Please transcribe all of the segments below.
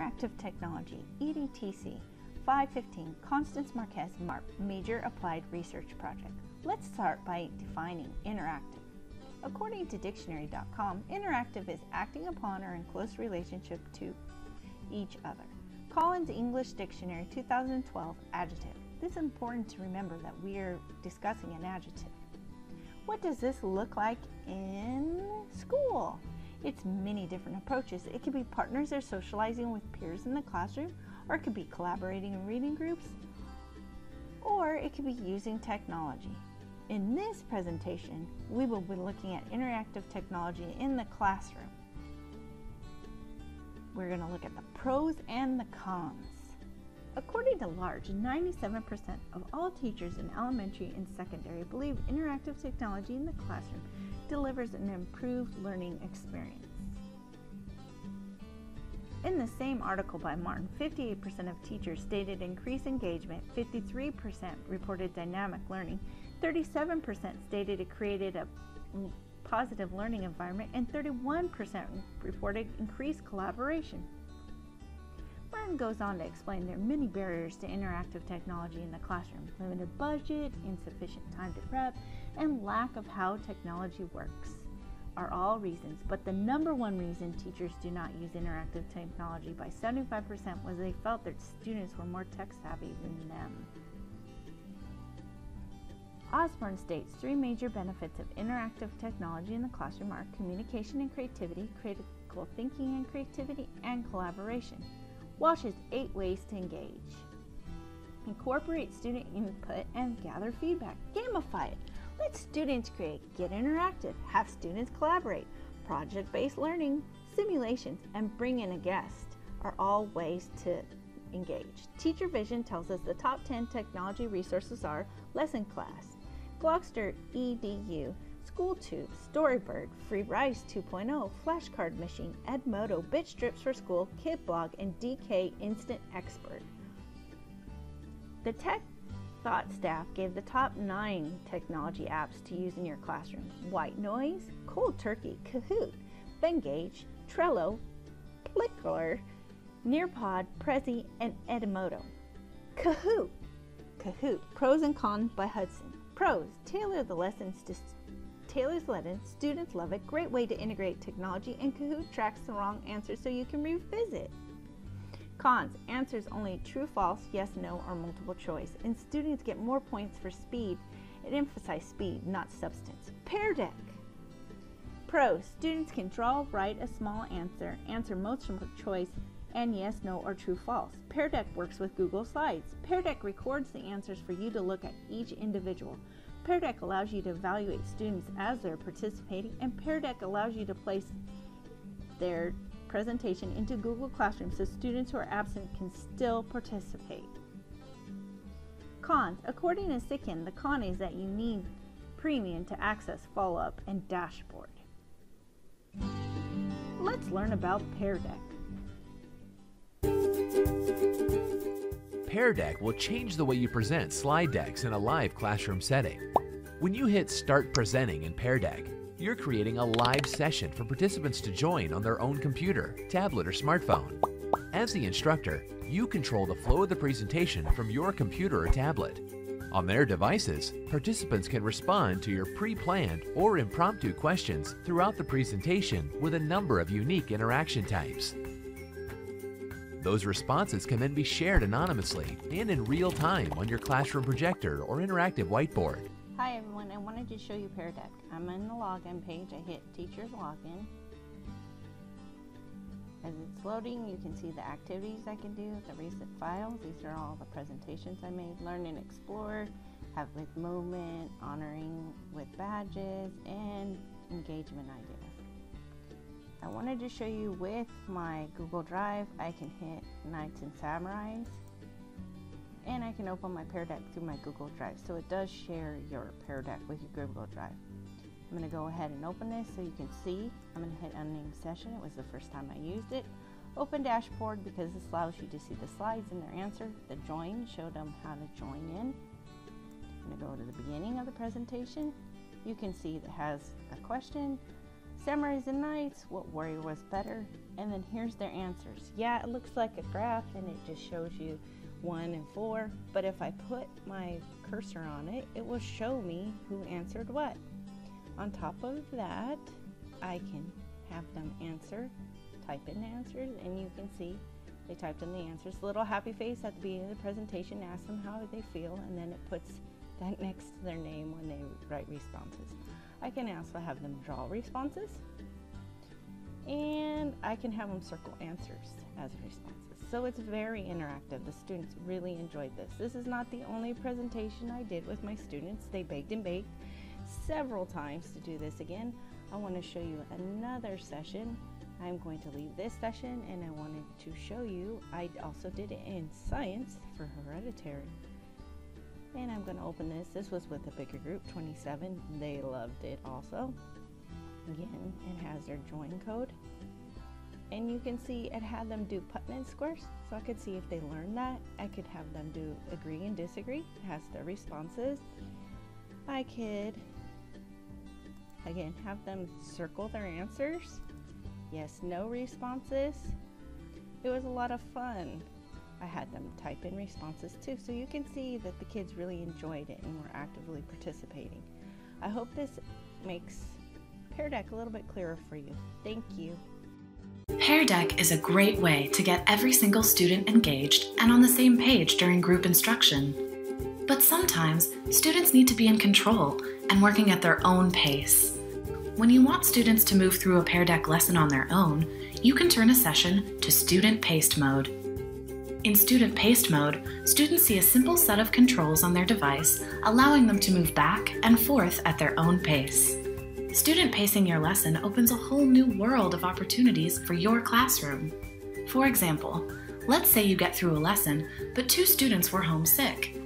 Interactive Technology, EDTC515 Cmarquez MARP Major Applied Research Project. Let's start by defining interactive. According to dictionary.com, interactive is acting upon or in close relationship to each other. Collins English Dictionary 2012 adjective. This is important to remember that we are discussing an adjective. What does this look like in school? It's many different approaches. It could be partners or socializing with peers in the classroom, or it could be collaborating in reading groups, or it could be using technology. In this presentation, we will be looking at interactive technology in the classroom. We're going to look at the pros and the cons. According to Large, 97% of all teachers in elementary and secondary believe interactive technology in the classroom delivers an improved learning experience. In the same article by Martin, 58% of teachers stated increased engagement, 53% reported dynamic learning, 37% stated it created a positive learning environment, and 31% reported increased collaboration. Martin goes on to explain there are many barriers to interactive technology in the classroom: limited budget, insufficient time to prep, and lack of how technology works are all reasons, but the number one reason teachers do not use interactive technology by 75% was they felt that students were more tech savvy than them. Osborne states 3 major benefits of interactive technology in the classroom are communication and creativity, critical thinking and creativity, and collaboration. Walsh has 8 ways to engage. Incorporate student input and gather feedback. Gamify it. Let students create. Get interactive. Have students collaborate. Project-based learning, simulations, and bring in a guest are all ways to engage. Teacher Vision tells us the top 10 technology resources are Lesson Class, Gloucester EDU, SchoolTube, Storybird, Free Rise 2.0, Flashcard Machine, Edmodo, Bitstrips for School, KidBlog, and DK Instant Expert. The Tech Thought staff gave the top 9 technology apps to use in your classroom: White Noise, Cold Turkey, Kahoot, Bengage, Trello, Plickr, Nearpod, Prezi, and Edmodo. Kahoot, Pros and Cons by Hudson. Pros: tailors the lessons, students love it, great way to integrate technology, and Kahoot tracks the wrong answer so you can revisit. Cons: answers only true, false, yes, no, or multiple choice, and students get more points for speed. It emphasizes speed, not substance. Pear Deck. Pros: students can draw, write a small answer multiple choice, and yes, no, or true, false. Pear Deck works with Google Slides. Pear Deck records the answers for you to look at each individual. Pear Deck allows you to evaluate students as they're participating, and Pear Deck allows you to place their presentation into Google Classroom so students who are absent can still participate. Cons: according to Sikin, the con is that you need premium to access follow-up and dashboard. Let's learn about Pear Deck. Pear Deck will change the way you present slide decks in a live classroom setting. When you hit Start Presenting in Pear Deck, you're creating a live session for participants to join on their own computer, tablet, or smartphone. As the instructor, you control the flow of the presentation from your computer or tablet. On their devices, participants can respond to your pre-planned or impromptu questions throughout the presentation with a number of unique interaction types. Those responses can then be shared anonymously and in real time on your classroom projector or interactive whiteboard. Hi everyone, I wanted to show you Pear Deck. I'm in the login page. I hit Teacher's Login. As it's loading, you can see the activities I can do, the recent files. These are all the presentations I made. Learn and Explore, Have with Movement, Honoring with Badges, and Engagement Ideas. I wanted to show you with my Google Drive, I can hit Knights and Samurais, and I can open my Pear Deck through my Google Drive. So it does share your Pear Deck with your Google Drive. I'm going to go ahead and open this so you can see. I'm going to hit Unnamed Session. It was the first time I used it. Open Dashboard, because this allows you to see the slides and their answer. The Join, showed them how to join in. I'm going to go to the beginning of the presentation. You can see that has a question, Samurais and Knights, what warrior was better? And then here's their answers. Yeah, it looks like a graph and it just shows you 1 and 4, but if I put my cursor on it, it will show me who answered what. On top of that, I can have them type in the answers, and you can see they typed in the answers. Little happy face at the beginning of the presentation, ask them how they feel, and then it puts that next to their name when they write responses. I can also have them draw responses, and I can have them circle answers as responses. So it's very interactive. The students really enjoyed this. This is not the only presentation I did with my students. They begged and baked several times to do this again. I want to show you another session. I'm going to leave this session, and I wanted to show you, I also did it in science for hereditary. And I'm going to open this. This was with a bigger group, 27. They loved it also. Again, it has their join code. And you can see it had them do Putnam squares, so I could see if they learned that. I could have them do agree and disagree. It has their responses. I could, again, have them circle their answers. Yes, no responses. It was a lot of fun. I had them type in responses too, so you can see that the kids really enjoyed it and were actively participating. I hope this makes Pear Deck a little bit clearer for you. Thank you. Pear Deck is a great way to get every single student engaged and on the same page during group instruction. But sometimes, students need to be in control and working at their own pace. When you want students to move through a Pear Deck lesson on their own, you can turn a session to student-paced mode. In student-paced mode, students see a simple set of controls on their device, allowing them to move back and forth at their own pace. Student pacing your lesson opens a whole new world of opportunities for your classroom. For example, let's say you get through a lesson, but 2 students were homesick.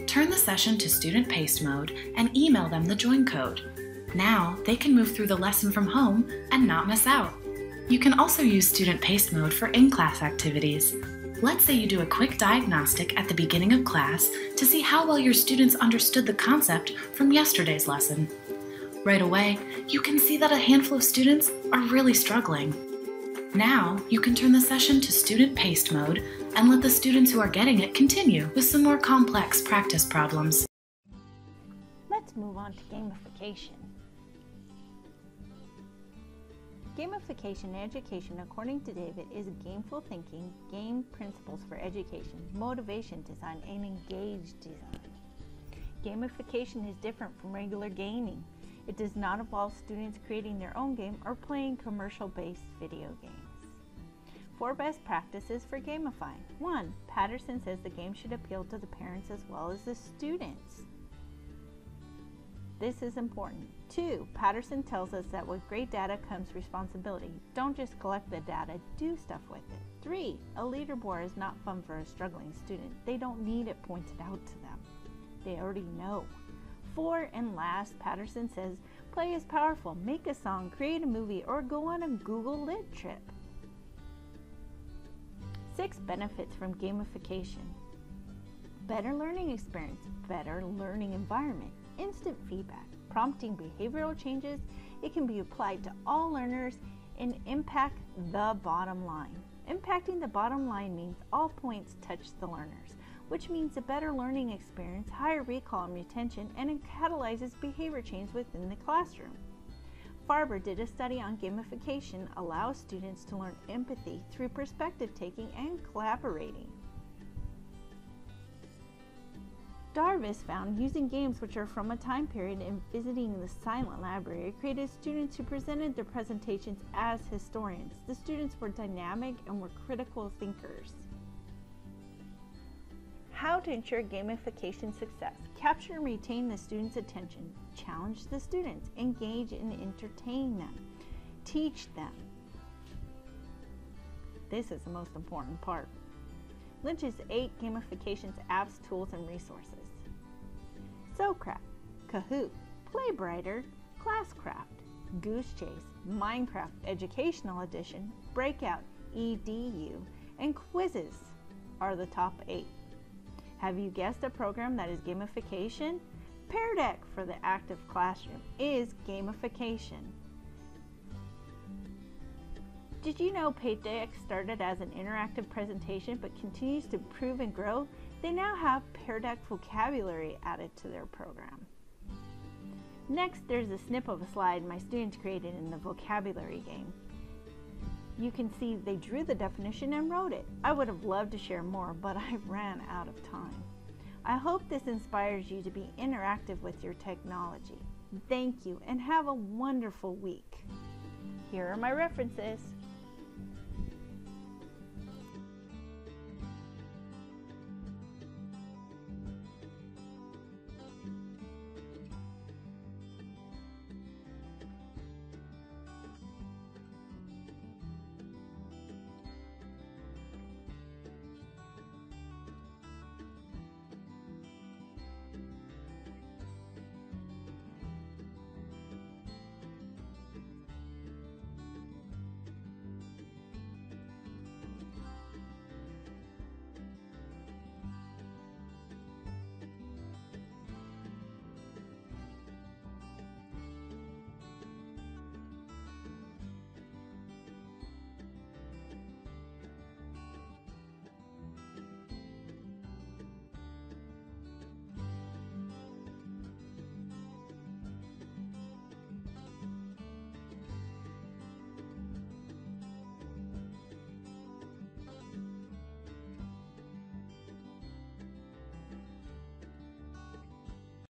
Turn the session to student-paced mode and email them the join code. Now they can move through the lesson from home and not miss out. You can also use student-paced mode for in-class activities. Let's say you do a quick diagnostic at the beginning of class to see how well your students understood the concept from yesterday's lesson. Right away, you can see that a handful of students are really struggling. Now, you can turn the session to student-paced mode and let the students who are getting it continue with some more complex practice problems. Let's move on to gamification. Gamification in education, according to David, is gameful thinking, game principles for education, motivation design, and engaged design. Gamification is different from regular gaming. It does not involve students creating their own game or playing commercial-based video games. 4 best practices for gamifying. 1. Patterson says the game should appeal to the parents as well as the students. This is important. 2. Patterson tells us that with great data comes responsibility. Don't just collect the data, do stuff with it. 3. A leaderboard is not fun for a struggling student. They don't need it pointed out to them. They already know. 4, and last, Patterson says, play is powerful. Make a song, create a movie, or go on a Google Lit trip. 6 benefits from gamification. Better learning experience, better learning environment, instant feedback, prompting behavioral changes. It can be applied to all learners and impact the bottom line. Impacting the bottom line means all points touch the learners, which means a better learning experience, higher recall and retention, and it catalyzes behavior change within the classroom. Farber did a study on gamification, allows students to learn empathy through perspective taking and collaborating. Darvis found using games which are from a time period and visiting the silent library created students who presented their presentations as historians. The students were dynamic and were critical thinkers. How to ensure gamification success. Capture and retain the students' attention. Challenge the students. Engage and entertain them. Teach them. This is the most important part. Lynch's 8 gamifications, apps, tools, and resources. Socraft, Kahoot, Playbrighter, Classcraft, Goose Chase, Minecraft Educational Edition, Breakout, EDU, and Quizzes are the top 8. Have you guessed a program that is gamification? Pear Deck for the active classroom is gamification. Did you know Pear Deck started as an interactive presentation but continues to improve and grow? They now have Pear Deck vocabulary added to their program. Next, there's a snip of a slide my students created in the vocabulary game. You can see they drew the definition and wrote it. I would have loved to share more, but I ran out of time. I hope this inspires you to be interactive with your technology. Thank you and have a wonderful week. Here are my references.